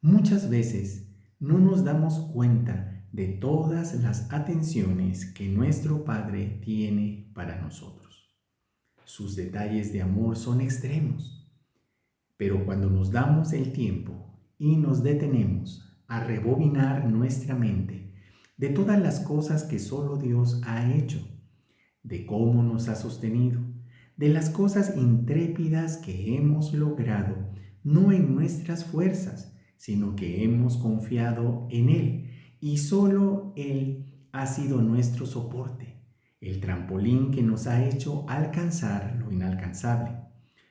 Muchas veces no nos damos cuenta de todas las atenciones que nuestro Padre tiene para nosotros. Sus detalles de amor son extremos, pero cuando nos damos el tiempo y nos detenemos a rebobinar nuestra mente de todas las cosas que solo Dios ha hecho, de cómo nos ha sostenido, de las cosas intrépidas que hemos logrado, no en nuestras fuerzas, sino que hemos confiado en Él y solo Él ha sido nuestro soporte, el trampolín que nos ha hecho alcanzar lo inalcanzable,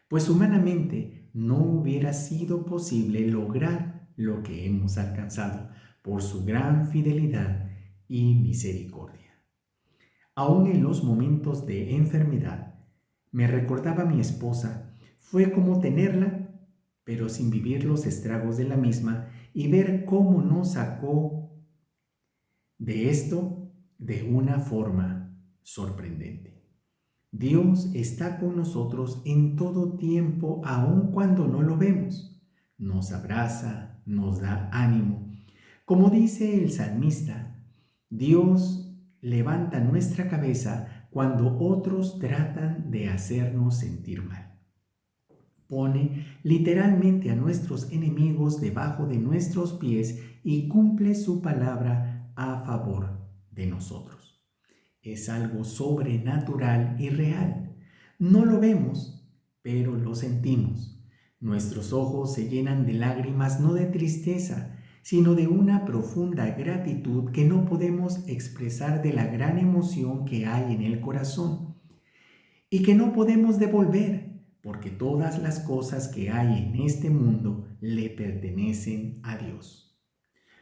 pues humanamente no hubiera sido posible lograr lo que hemos alcanzado por su gran fidelidad y misericordia. Aún en los momentos de enfermedad, me recordaba mi esposa, fue como tenerla, pero sin vivir los estragos de la misma y ver cómo nos sacó de esto de una forma sorprendente. Dios está con nosotros en todo tiempo, aun cuando no lo vemos. Nos abraza, nos da ánimo. Como dice el salmista, Dios levanta nuestra cabeza cuando otros tratan de hacernos sentir mal. Pone literalmente a nuestros enemigos debajo de nuestros pies y cumple su palabra a favor de nosotros. Es algo sobrenatural y real. No lo vemos, pero lo sentimos. Nuestros ojos se llenan de lágrimas, no de tristeza, sino de una profunda gratitud que no podemos expresar, de la gran emoción que hay en el corazón y que no podemos devolver, porque todas las cosas que hay en este mundo le pertenecen a Dios.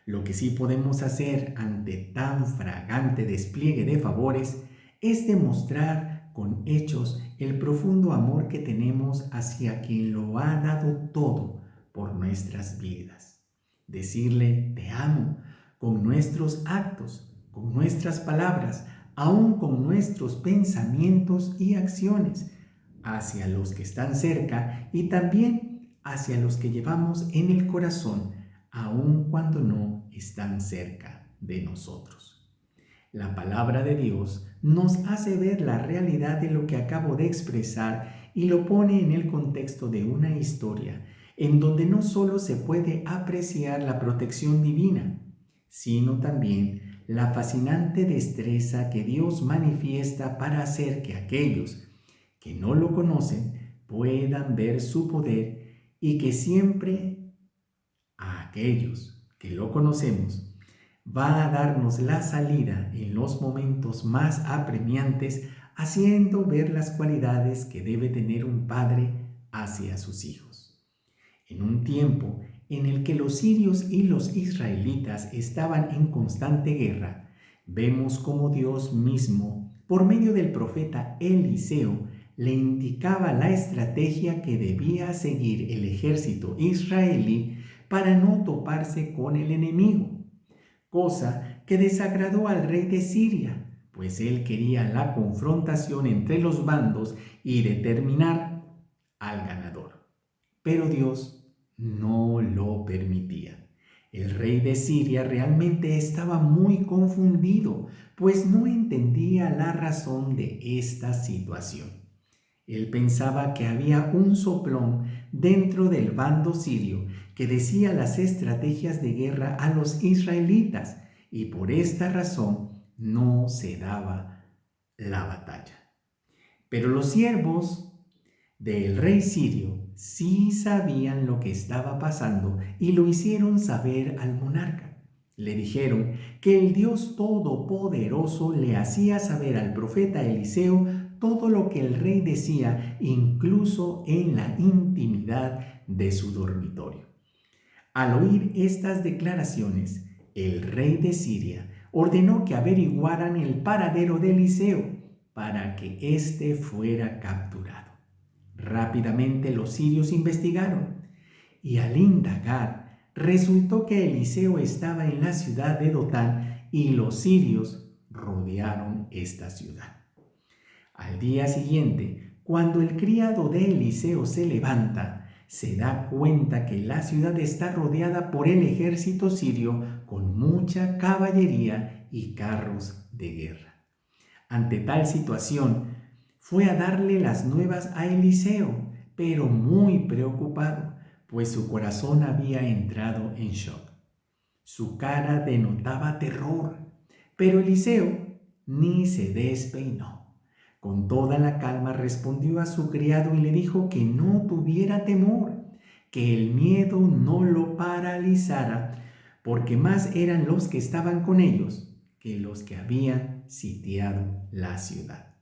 Lo que sí podemos hacer ante tan fragante despliegue de favores es demostrar con hechos el profundo amor que tenemos hacia quien lo ha dado todo por nuestras vidas. Decirle te amo con nuestros actos, con nuestras palabras, aún con nuestros pensamientos y acciones, hacia los que están cerca y también hacia los que llevamos en el corazón, aun cuando no están cerca de nosotros. La palabra de Dios nos hace ver la realidad de lo que acabo de expresar y lo pone en el contexto de una historia en donde no solo se puede apreciar la protección divina, sino también la fascinante destreza que Dios manifiesta para hacer que aquellos que no lo conocen puedan ver su poder y que siempre a aquellos que lo conocemos va a darnos la salida en los momentos más apremiantes, haciendo ver las cualidades que debe tener un padre hacia sus hijos. En un tiempo en el que los sirios y los israelitas estaban en constante guerra, vemos cómo Dios mismo, por medio del profeta Eliseo, le indicaba la estrategia que debía seguir el ejército israelí para no toparse con el enemigo, cosa que desagradó al rey de Siria, pues él quería la confrontación entre los bandos y determinar al ganador. Pero Dios no lo permitía. El rey de Siria realmente estaba muy confundido, pues no entendía la razón de esta situación. Él pensaba que había un soplón dentro del bando sirio que decía las estrategias de guerra a los israelitas y por esta razón no se daba la batalla. Pero los siervos del rey sirio sí sabían lo que estaba pasando y lo hicieron saber al monarca. Le dijeron que el Dios Todopoderoso le hacía saber al profeta Eliseo todo lo que el rey decía, incluso en la intimidad de su dormitorio. Al oír estas declaraciones, el rey de Siria ordenó que averiguaran el paradero de Eliseo para que éste fuera capturado. Rápidamente los sirios investigaron y al indagar resultó que Eliseo estaba en la ciudad de Dotán y los sirios rodearon esta ciudad. Al día siguiente, cuando el criado de Eliseo se levanta, se da cuenta que la ciudad está rodeada por el ejército sirio con mucha caballería y carros de guerra. Ante tal situación, fue a darle las nuevas a Eliseo, pero muy preocupado, pues su corazón había entrado en shock. Su cara denotaba terror, pero Eliseo ni se despeinó. Con toda la calma respondió a su criado y le dijo que no tuviera temor, que el miedo no lo paralizara, porque más eran los que estaban con ellos que los que habían sitiado la ciudad.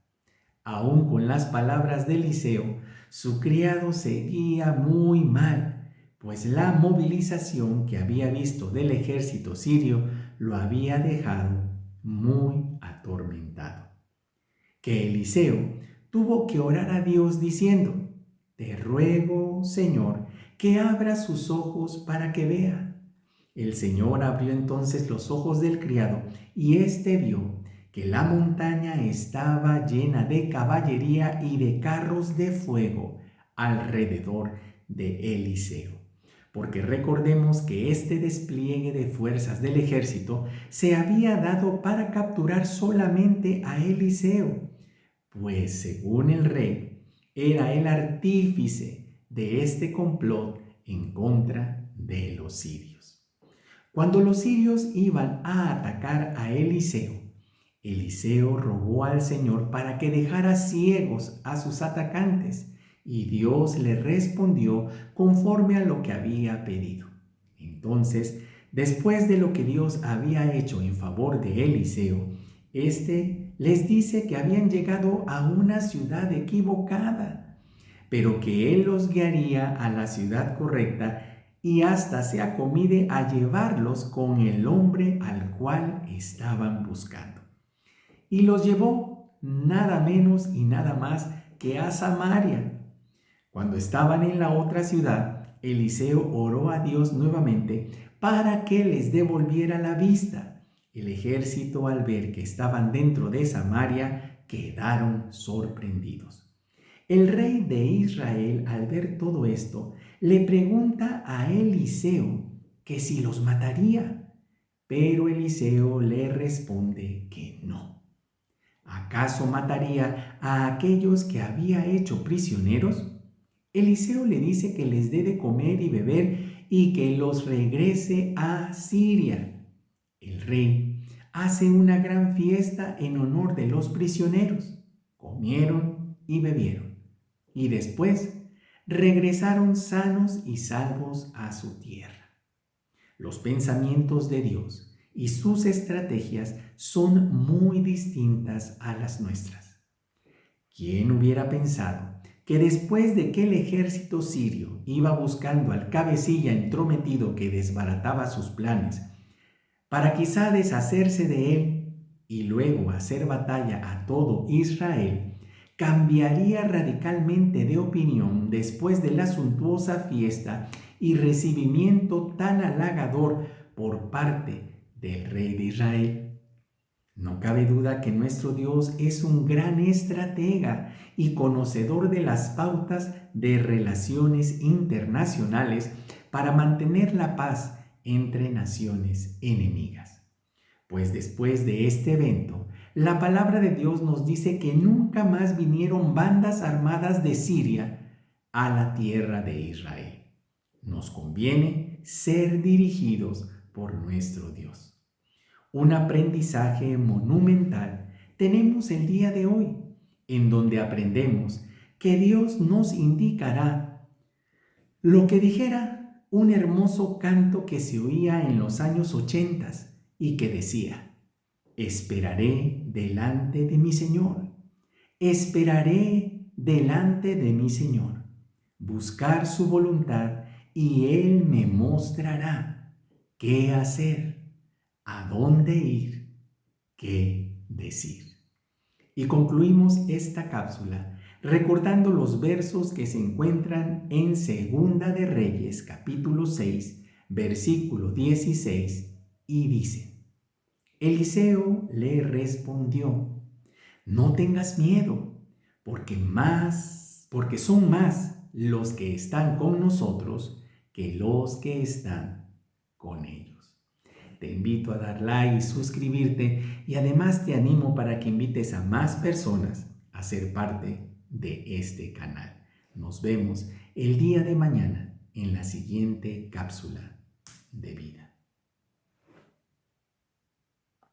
Aún con las palabras de Eliseo, su criado seguía muy mal, pues la movilización que había visto del ejército sirio lo había dejado muy atormentado. Que Eliseo tuvo que orar a Dios diciendo: «Te ruego, Señor, que abra sus ojos para que vea». El Señor abrió entonces los ojos del criado, y éste vio que la montaña estaba llena de caballería y de carros de fuego alrededor de Eliseo. Porque recordemos que este despliegue de fuerzas del ejército se había dado para capturar solamente a Eliseo, pues según el rey, era el artífice de este complot en contra de los sirios. Cuando los sirios iban a atacar a Eliseo, Eliseo rogó al Señor para que dejara ciegos a sus atacantes, y Dios le respondió conforme a lo que había pedido. Entonces, después de lo que Dios había hecho en favor de Eliseo, éste les dice que habían llegado a una ciudad equivocada, pero que él los guiaría a la ciudad correcta y hasta se acomide a llevarlos con el hombre al cual estaban buscando. Y los llevó nada menos y nada más que a Samaria. Cuando estaban en la otra ciudad, Eliseo oró a Dios nuevamente para que les devolviera la vista. El ejército, al ver que estaban dentro de Samaria, quedaron sorprendidos. El rey de Israel, al ver todo esto, le pregunta a Eliseo que si los mataría, pero Eliseo le responde que no. ¿Acaso mataría a aquellos que había hecho prisioneros? Eliseo le dice que les dé de comer y beber y que los regrese a Siria. El rey hace una gran fiesta en honor de los prisioneros. Comieron y bebieron, y después regresaron sanos y salvos a su tierra. Los pensamientos de Dios y sus estrategias son muy distintas a las nuestras. ¿Quién hubiera pensado que después de que el ejército sirio iba buscando al cabecilla entrometido que desbarataba sus planes, para quizá deshacerse de él y luego hacer batalla a todo Israel, cambiaría radicalmente de opinión después de la suntuosa fiesta y recibimiento tan halagador por parte del rey de Israel? No cabe duda que nuestro Dios es un gran estratega y conocedor de las pautas de relaciones internacionales para mantener la paz entre naciones enemigas. Pues después de este evento, la palabra de Dios nos dice que nunca más vinieron bandas armadas de Siria a la tierra de Israel. Nos conviene ser dirigidos por nuestro Dios. Un aprendizaje monumental tenemos el día de hoy, en donde aprendemos que Dios nos indicará lo que dijera un hermoso canto que se oía en los años 80 y que decía: esperaré delante de mi Señor, esperaré delante de mi Señor, buscar su voluntad y Él me mostrará qué hacer, a dónde ir, qué decir. Y concluimos esta cápsula recordando los versos que se encuentran en Segunda de Reyes, capítulo 6, versículo 16, y dice: Eliseo le respondió: no tengas miedo, porque son más los que están con nosotros que los que están con ellos. Te invito a dar like y suscribirte y además te animo para que invites a más personas a ser parte de este canal. Nos vemos el día de mañana en la siguiente cápsula de vida.